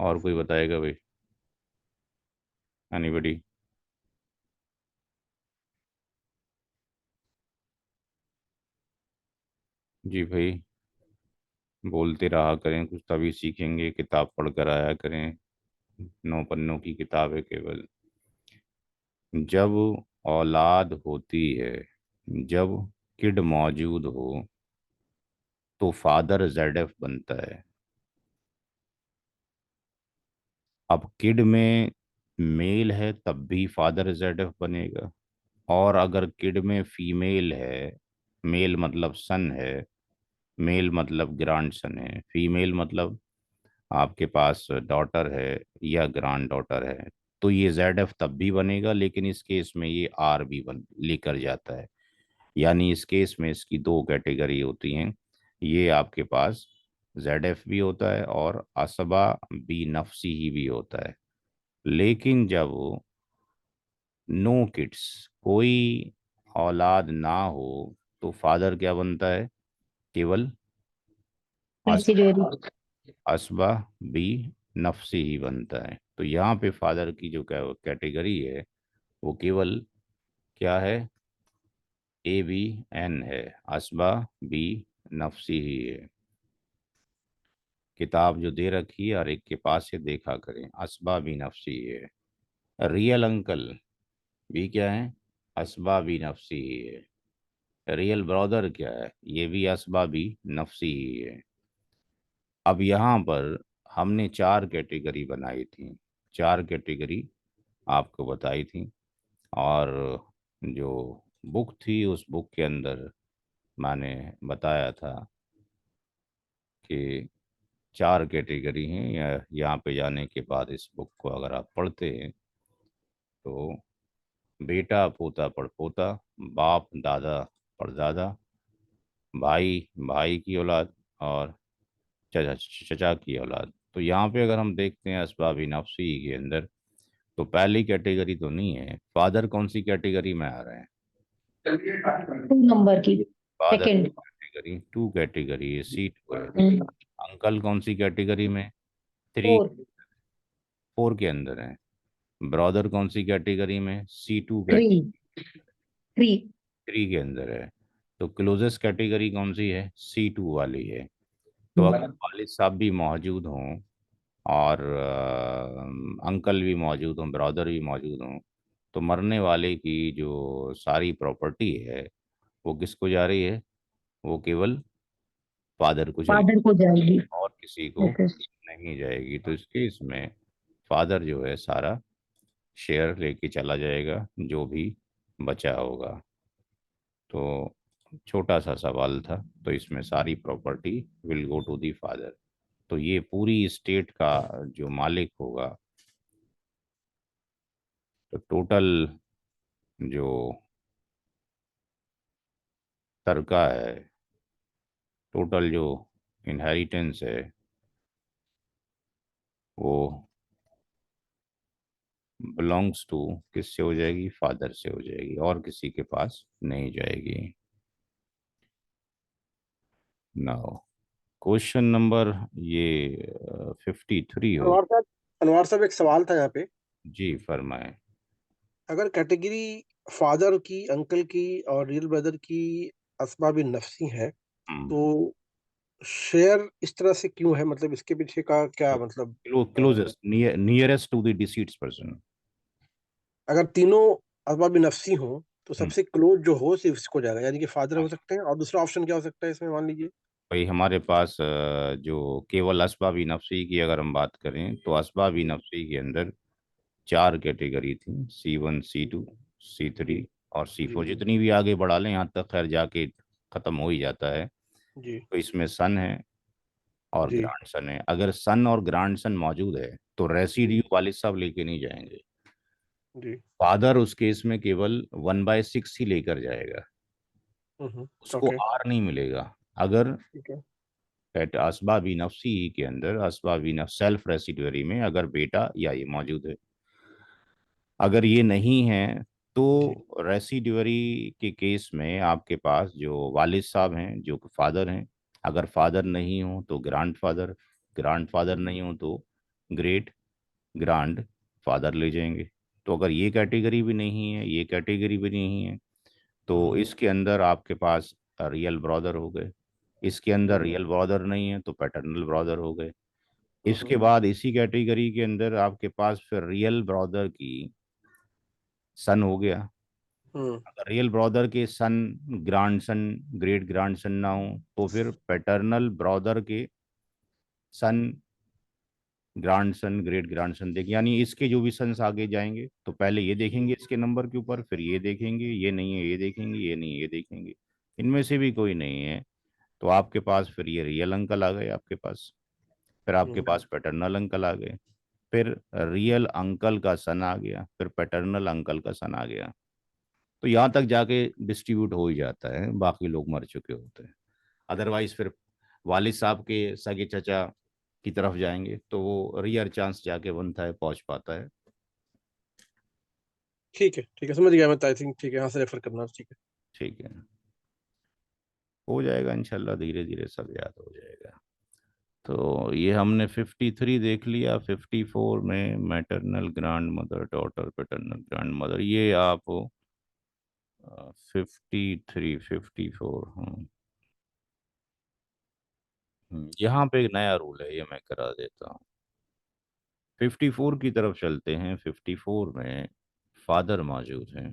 और कोई बताएगा भाई? एनीबडी? जी भाई, बोलते रहा करें कुछ, तभी सीखेंगे। किताब पढ़ कर आया करें, 9 पन्नों की किताब है केवल। जब औलाद होती है, जब किड मौजूद हो तो फादर ZF बनता है। अब किड में मेल है तब भी फादर ZF बनेगा, और अगर किड में फीमेल है, मेल मतलब सन है, मेल मतलब ग्रांड सन है, फीमेल मतलब आपके पास डॉटर है या ग्रांड डॉटर है, तो ये ZF तब भी बनेगा, लेकिन इस केस में ये आर भी बन लेकर जाता है। यानी इस केस में इसकी 2 कैटेगरी होती हैं। ये आपके पास ZF भी होता है और असबा बी नफसी ही भी होता है। लेकिन जब नो किड्स, कोई औलाद ना हो, तो फादर क्या बनता है? केवल असबा, रेसिडुअरी। असबा बी नफसी ही बनता है। तो यहाँ पे फादर की जो कैटेगरी है वो केवल क्या है? ए बी एन है, असबा बी नफसी ही है। किताब जो दे रखी है और एक के पास से देखा करें, असबा बी नफसी है। रियल अंकल भी क्या है, असबा बी नफसी ही है। रियल ब्रदर क्या है, ये भी असबा बी नफसी ही है। अब यहाँ पर हमने चार कैटेगरी बनाई थी, चार कैटेगरी आपको बताई थी। और जो बुक थी उस बुक के अंदर मैंने बताया था कि चार कैटेगरी हैं। यहाँ पे जाने के बाद इस बुक को अगर आप पढ़ते हैं तो बेटा पोता पड़पोता, बाप दादा परदादा, भाई भाई की औलाद, और चचा चचा की औलाद। तो यहाँ पे अगर हम देखते हैं असबाब नफसी के अंदर, तो पहली कैटेगरी तो नहीं है। फादर कौन सी कैटेगरी में आ रहे हैं? 2 नंबर की, father second. Category two category है, सी टू है। हम्म। अंकल कौन सी कैटेगरी में? थ्री, 4। फोर के अंदर है। ब्रदर कौन सी कैटेगरी में? सी टू 3। कैटेगरी 3। थ्री के अंदर है। तो क्लोजेस्ट कैटेगरी कौन सी है? सी टू वाली है। तो अगर वालिद साहब भी मौजूद हों और अंकल भी मौजूद हों, ब्रदर भी मौजूद हों, तो मरने वाले की जो सारी प्रॉपर्टी है वो किसको जा रही है? वो केवल फादर को चली, फादर को जाएगी। और किसी को ओके। नहीं जाएगी। तो इस केस में फादर जो है सारा शेयर लेके चला जाएगा जो भी बचा होगा। तो छोटा सा सवाल था, तो इसमें सारी property will go to the father. तो ये पूरी स्टेट का जो मालिक होगा, तो टोटल जो तरका है, टोटल जो इनहेरिटेंस है, वो बिलोंग्स टू किससे हो जाएगी? फादर से हो जाएगी, और किसी के पास नहीं जाएगी। नाउ क्वेश्चन नंबर ये 53 हो। अनवर साहब, अनवर साहब एक सवाल था यहाँ पे। जी फरमाएं। अगर कैटेगरी फादर की, अंकल की और रियल ब्रदर की असबाब नफसी है, हम्म। तो शेयर इस तरह से क्यों है? मतलब इसके पीछे का क्या मतलब? Closest, nearest to the deceased person. अगर तीनों असबाब नफसी हो तो सबसे क्लोज जो हो सिर्फ इसको जाएगा, यानी कि फादर हो सकते हैं। और दूसरा ऑप्शन क्या हो सकता है इसमें, मान लीजिए? भाई हमारे पास जो केवल असबाबी नफसी की अगर हम बात करें, तो असबाबी जी नफसी के अंदर चार कैटेगरी थी, C1 C2 C3 जी और C4। जी जितनी भी आगे बढ़ा लें यहाँ तक खैर जाके खत्म हो ही जाता है। जी तो इसमें सन है और जी ग्रांड सन है। अगर सन और ग्रांड सन मौजूद है तो जी रेसिड्यू वालिद साहब लेके नहीं जाएंगे। जी। फादर उस केस में केवल 1/6 ही लेकर जाएगा, उसको ओके। आर नहीं मिलेगा। अगर ठीक है। असबाबी नफसी के अंदर, असबाबी नफ सेल्फ रेसिडुअरी में अगर बेटा या ये मौजूद है, अगर ये नहीं है, तो जी रेसिडुअरी के केस में आपके पास जो वालिद साहब हैं, जो फादर हैं, अगर फादर नहीं हो तो ग्रांड फादर, ग्रांड फादर नहीं हो तो ग्रेट ग्रांड फादर ले जाएंगे। तो अगर ये कैटेगरी भी नहीं है, ये कैटेगरी भी नहीं है, तो हम्म इसके अंदर आपके पास रियल ब्रदर हो गए। इसके अंदर हम्म रियल ब्रदर नहीं है तो पैटर्नल ब्रदर हो गए। हम्म इसके बाद इसी कैटेगरी के अंदर आपके पास फिर रियल ब्रदर की सन हो गया। हम्म अगर रियल ब्रदर के सन ग्रांड सन, ग्रेट ग्रांड सन ना हो, तो फिर पैटर्नल ब्रदर के सन, ग्रांड सन, ग्रेट ग्रांड सन देख, यानी इसके जो भी सन्स आगे जाएंगे तो पहले ये देखेंगे इसके नंबर के ऊपर, फिर ये देखेंगे, ये नहीं है ये देखेंगे, ये नहीं है ये देखेंगे, इनमें से भी कोई नहीं है, तो आपके पास फिर ये रियल अंकल आ गए आपके पास। फिर आपके हम्म पास पैटर्नल अंकल आ गए, फिर रियल अंकल का सन आ गया, फिर पैटर्नल अंकल का सन आ गया। तो यहाँ तक जाके डिस्ट्रीब्यूट हो ही जाता है, बाकी लोग मर चुके होते हैं। अदरवाइज फिर वालिद साहब के सगे चचा की तरफ जाएंगे तो वो रियर चांस जाके बनता है, पहुंच पाता है। ठीक है, समझ गया मैं। आई थिंक ठीक है, यहाँ से रेफर करना ठीक है। ठीक है, हो जाएगा इंशाल्लाह, धीरे धीरे सब याद हो जाएगा। तो ये हमने 53 देख लिया। 54 में maternal grand mother, daughter paternal grand mother, ये आप 53 54। यहाँ पे एक नया रूल है, ये मैं करा देता हूँ। 54 की तरफ चलते हैं। 54 में फादर मौजूद हैं।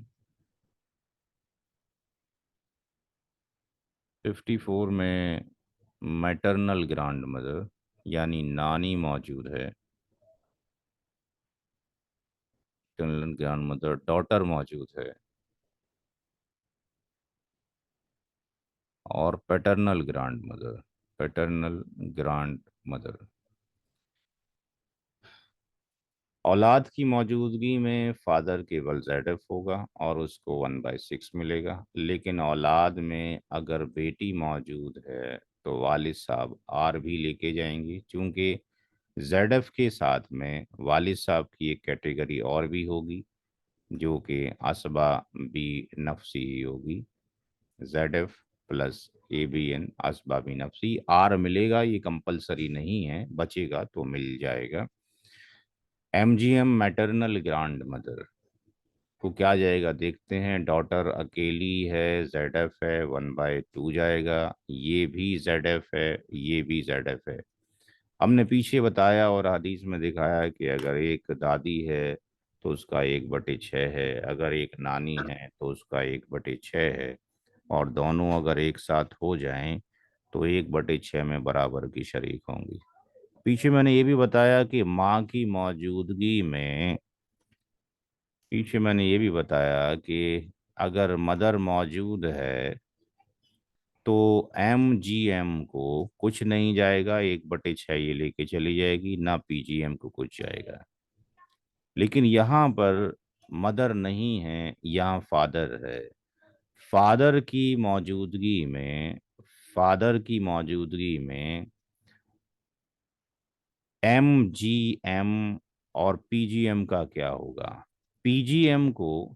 54 में मैटरनल ग्रैंड मदर यानी नानी मौजूद है। मैटरनल ग्रैंड मदर डॉटर मौजूद है। और paternal grand mother, paternal grand mother. औलाद की मौजूदगी में फादर केवल ZF होगा और उसको 1/6 मिलेगा। लेकिन औलाद में अगर बेटी मौजूद है तो वालिद साहब R भी लेके जाएंगे, क्योंकि ZF के साथ में वालिद साहब की एक कैटेगरी और भी होगी जो कि असबा बी नफसी ही होगी। ZF प्लस ABN असबा बी नफसी। R मिलेगा, ये कंपलसरी नहीं है, बचेगा तो मिल जाएगा। MGM मैटरनल ग्रैंड मदर को क्या जाएगा देखते हैं। डॉटर अकेली है, ZF है, 1/2 जाएगा। ये भी ZF है, ये भी ZF है। हमने पीछे बताया और हदीस में दिखाया कि अगर एक दादी है तो उसका 1/6 है, अगर एक नानी है तो उसका 1/6 है, और दोनों अगर एक साथ हो जाएं तो 1/6 में बराबर की शरीक होंगी। पीछे मैंने ये भी बताया कि माँ की मौजूदगी में, पीछे मैंने ये भी बताया कि अगर मदर मौजूद है तो MGM को कुछ नहीं जाएगा, 1/6 ये लेके चली जाएगी, ना PGM को कुछ जाएगा। लेकिन यहाँ पर मदर नहीं है, यहाँ फादर है। फादर की मौजूदगी में, फादर की मौजूदगी में MGM और PGM का क्या होगा। पीजीएम को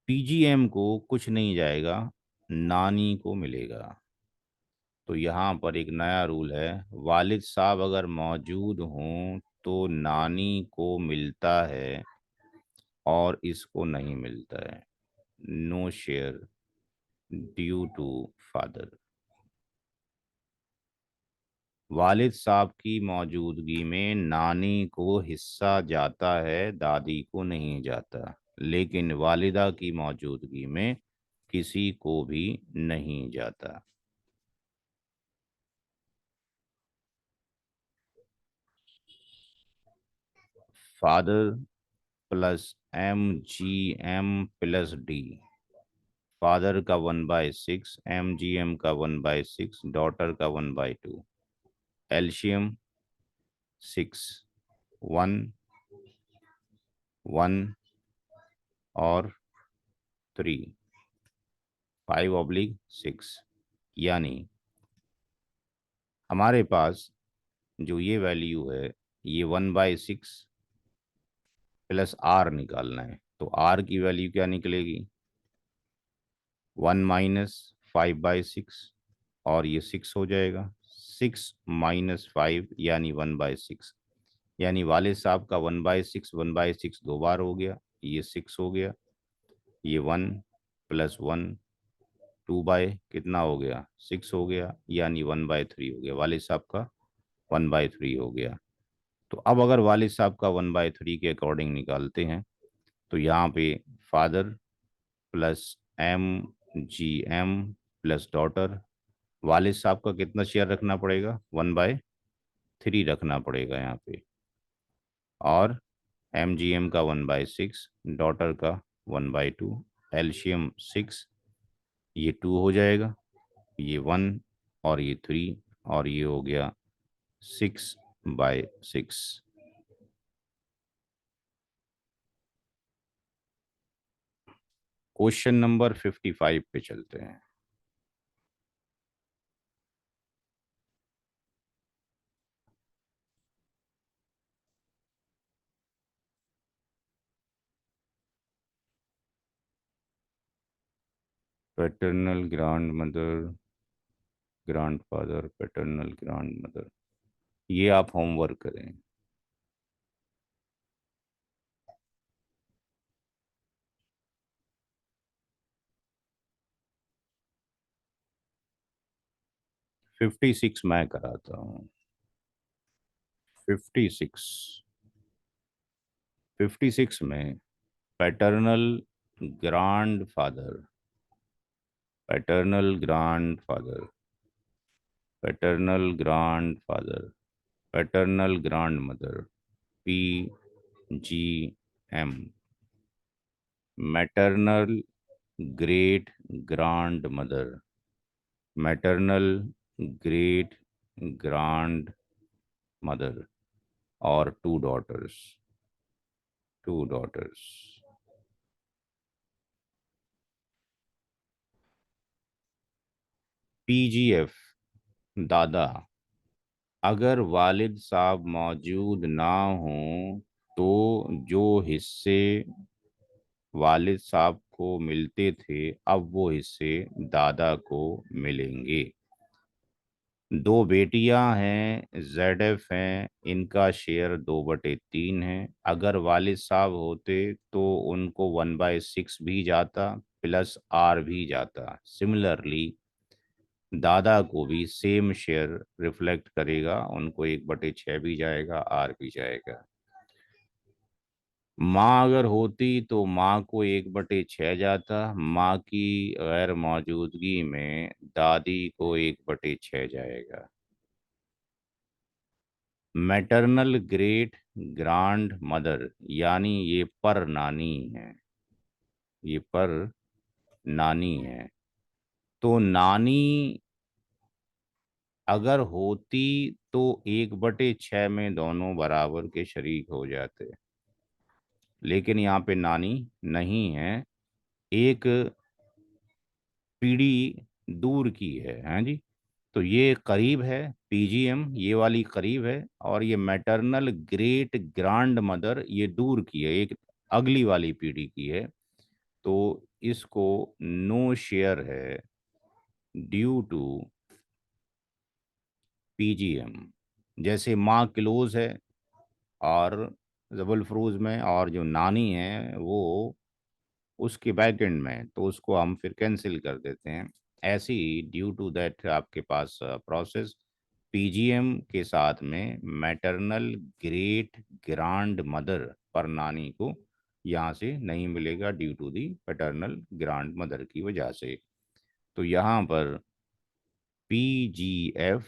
पीजीएम को कुछ नहीं जाएगा, नानी को मिलेगा। तो यहाँ पर एक नया रूल है, वालिद साहब अगर मौजूद हों तो नानी को मिलता है और इसको नहीं मिलता है। No share due to father. वालिद साहब की मौजूदगी में नानी को हिस्सा जाता है, दादी को नहीं जाता। लेकिन वालिदा की मौजूदगी में किसी को भी नहीं जाता। Father plus MGM plus D। Father का 1/6, MGM का 1/6, डॉटर का 1/2। एल्शियम 6, 1, 1 और 3, 5/6। यानी हमारे पास जो ये वैल्यू है, ये 1/6 प्लस R निकालना है। तो R की वैल्यू क्या निकलेगी, 1 माइनस 5/6, और ये 6 हो जाएगा। 6 - 5 यानी 1/6। यानी वालिद साहब का 1/6, 1/6 दो बार हो गया, ये 6 हो गया। ये 1 प्लस 1, 2 बाय कितना हो गया, 6 हो गया, यानी 1/3 हो गया। वालिद साहब का 1/3 हो गया। तो अब अगर वालिद साहब का 1/3 के अकॉर्डिंग निकालते हैं तो यहाँ पे father plus MGM plus daughter, वालिद साहब का कितना शेयर रखना पड़ेगा, 1/3 रखना पड़ेगा यहाँ पे। और MGM का 1/6, डॉटर का 1/2। एल्शियम 6, ये 2 हो जाएगा, ये 1 और ये 3, और ये हो गया 6/6। क्वेश्चन नंबर 55 पे चलते हैं। Paternal grand mother, grand father, paternal grand mother, ये आप होमवर्क करें। 56 मैं कराता हूँ। 56 56 में paternal grand father, paternal grand father, paternal grand father, paternal grand mother, PGM, maternal great grand mother, maternal great grand mother, और two daughters, two daughters. PGF दादा, अगर वालिद साहब मौजूद ना हों तो जो हिस्से वालिद साहब को मिलते थे अब वो हिस्से दादा को मिलेंगे। दो बेटियां हैं, ZF हैं, इनका शेयर 2/3 है। अगर वालिद साहब होते तो उनको 1/6 भी जाता प्लस R भी जाता। सिमिलरली दादा को भी सेम शेयर रिफ्लेक्ट करेगा, उनको 1/6 भी जाएगा, R भी जाएगा। माँ अगर होती तो माँ को 1/6 जाता, माँ की गैर मौजूदगी में दादी को 1/6 जाएगा। मैटरनल ग्रेट ग्रांड मदर यानी ये पर नानी है, ये पर नानी है। तो नानी अगर होती तो 1/6 में दोनों बराबर के शरीक हो जाते, लेकिन यहाँ पे नानी नहीं है, एक पीढ़ी दूर की है। हैं जी, तो ये करीब है, PGM ये वाली करीब है, और ये मैटरनल ग्रेट ग्रांड मदर ये दूर की है, एक अगली वाली पीढ़ी की है। तो इसको नो शेयर है ड्यू टू PGM। जैसे माँ क्लोज है और जबल फरूज में, और जो नानी है वो उसके बैक एंड में, तो उसको हम फिर कैंसिल कर देते हैं। ऐसे ही ड्यू टू दैट आपके पास प्रोसेस PGM के साथ में मैटरनल ग्रेट ग्रांड मदर पर नानी को यहाँ से नहीं मिलेगा due to the paternal grand mother की वजह से। तो यहाँ पर PGF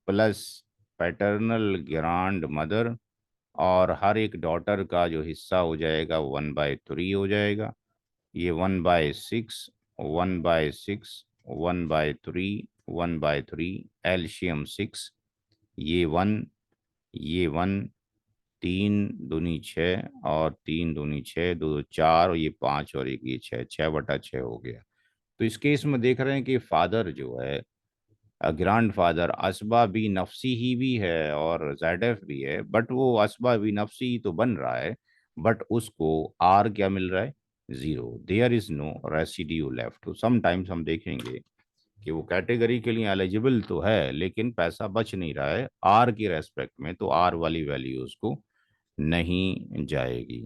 plus paternal grand mother और हर एक डॉटर का जो हिस्सा हो जाएगा 1/3 हो जाएगा। ये 1/6, 1/6, 1/3, 1/3, एल्शियम 6, ये 1, ये 1, 3 दूनी 6 और 3 दूनी 6, 2 4, और ये 5 और एक ये 6, 6/6 हो गया। तो इस केस में देख रहे हैं कि फादर जो है, ग्रैंड फादर असबा भी नफसी ही भी है और ZF भी है, बट वो असबा भी नफसी ही तो बन रहा है, बट उसको R क्या मिल रहा है, 0। There is no residue left. तो समटाइम्स हम देखेंगे कि वो कैटेगरी के लिए एलिजिबल तो है लेकिन पैसा बच नहीं रहा है R की रेस्पेक्ट में, तो R वाली वैल्यू उसको नहीं जाएगी।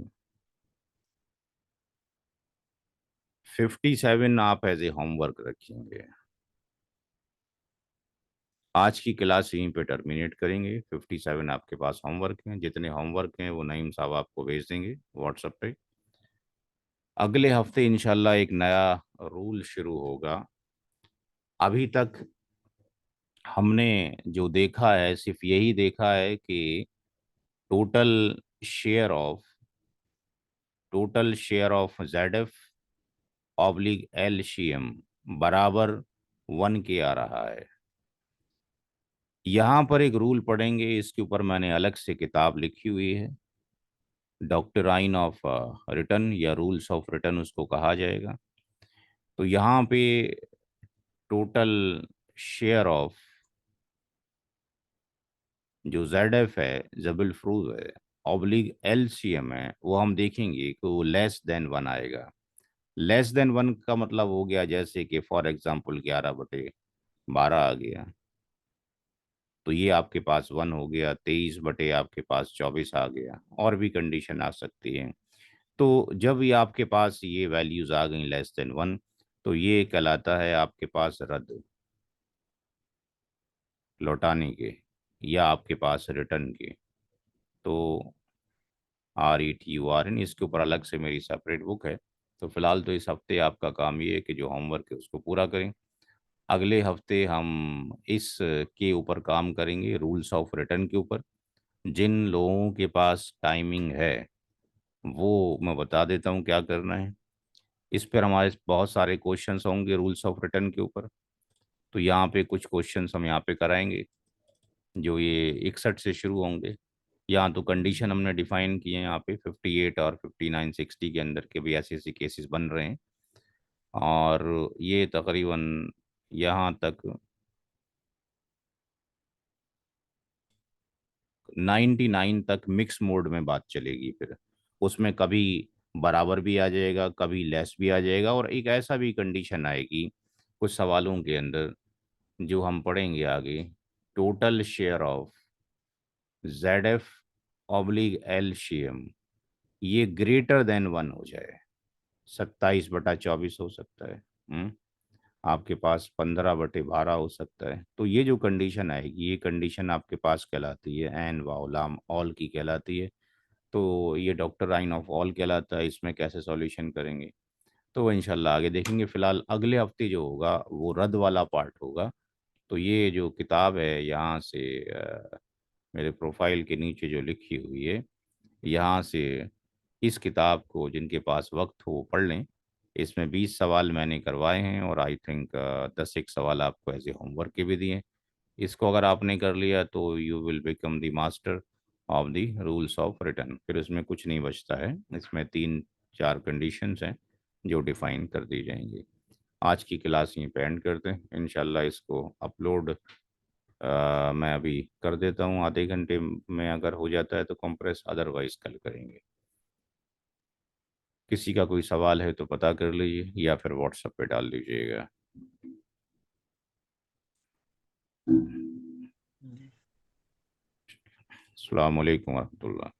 57 आप एज ए होमवर्क रखेंगे। आज की क्लास यहीं पे टर्मिनेट करेंगे। 57 आपके पास होमवर्क हैं, जितने होमवर्क हैं वो नईम साहब आपको भेज देंगे व्हाट्सएप पे। अगले हफ्ते इंशाल्लाह एक नया रूल शुरू होगा। अभी तक हमने जो देखा है सिर्फ यही देखा है कि total share of total share of ZF oblique LCM बराबर 1 के आ रहा है। यहाँ पर एक रूल पढ़ेंगे, इसके ऊपर मैंने अलग से किताब लिखी हुई है, डॉक्ट्राइन ऑफ रिटर्न या रूल्स ऑफ रिटर्न उसको कहा जाएगा। तो यहाँ पे टोटल शेयर ऑफ जो ZF है, जबल फ्रूज है, ऑब्लिक LCM है, वो हम देखेंगे कि वो लेस देन 1 आएगा। लेस देन 1 का मतलब हो गया जैसे कि फॉर एग्जांपल 11/12 आ गया, तो ये आपके पास 1 हो गया। 23 बटे आपके पास 24 आ गया, और भी कंडीशन आ सकती है। तो जब ये आपके पास ये वैल्यूज आ गई लेस देन 1, तो ये कहलाता है आपके पास रद्द। लौटाने के या आपके पास रिटर्न के। तो RETURN, इसके ऊपर अलग से मेरी सेपरेट बुक है। तो फिलहाल तो इस हफ्ते आपका काम ये है कि जो होमवर्क है उसको पूरा करें। अगले हफ्ते हम इस के ऊपर काम करेंगे, रूल्स ऑफ रिटर्न के ऊपर। जिन लोगों के पास टाइमिंग है वो मैं बता देता हूँ क्या करना है। इस पर हमारे बहुत सारे क्वेश्चंस होंगे रूल्स ऑफ रिटर्न के ऊपर। तो यहाँ पे कुछ क्वेश्चंस हम यहाँ पे कराएंगे जो ये 61 से शुरू होंगे। यहाँ तो कंडीशन हमने डिफाइन किए हैं यहाँ पे 58 और 59 60 के अंदर के भी ऐसे ऐसे केसेस बन रहे हैं। और ये तकरीबन यहाँ तक 99 तक मिक्स मोड में बात चलेगी। फिर उसमें कभी बराबर भी आ जाएगा, कभी लेस भी आ जाएगा, और एक ऐसा भी कंडीशन आएगी कुछ सवालों के अंदर जो हम पढ़ेंगे आगे। Total share of ZF oblique LCM ये ग्रेटर देन 1 हो जाए। 27/24 हो सकता है। आपके पास 15/12 हो सकता है। तो ये जो कंडीशन आएगी, ये कंडीशन आपके पास कहलाती है एन वाउलाम ऑल की कहलाती है। तो ये डॉक्टर आइन ऑफ ऑल कहलाता है। इसमें कैसे सॉल्यूशन करेंगे तो वो इंशाल्लाह आगे देखेंगे। फिलहाल अगले हफ्ते जो होगा वो रद्द वाला पार्ट होगा। तो ये जो किताब है यहाँ से मेरे प्रोफाइल के नीचे जो लिखी हुई है, यहाँ से इस किताब को जिनके पास वक्त हो वो पढ़ लें। इसमें 20 सवाल मैंने करवाए हैं और आई थिंक 10 एक सवाल आपको एज ए होमवर्क के भी दिए। इसको अगर आपने कर लिया तो you will become the master of the rules of return. फिर उसमें कुछ नहीं बचता है। इसमें 3-4 कंडीशंस हैं जो डिफाइन कर दी जाएंगी। आज की क्लास यहीं पे एंड करते हैं। इंशाल्लाह इसको अपलोड मैं अभी कर देता हूँ आधे घंटे में, अगर हो जाता है तो कंप्रेस, अदरवाइज कल करेंगे। किसी का कोई सवाल है तो पता कर लीजिए या फिर व्हाट्सएप पे डाल दीजिएगा। अस्सलाम वालेकुम वरहमतुल्लाह।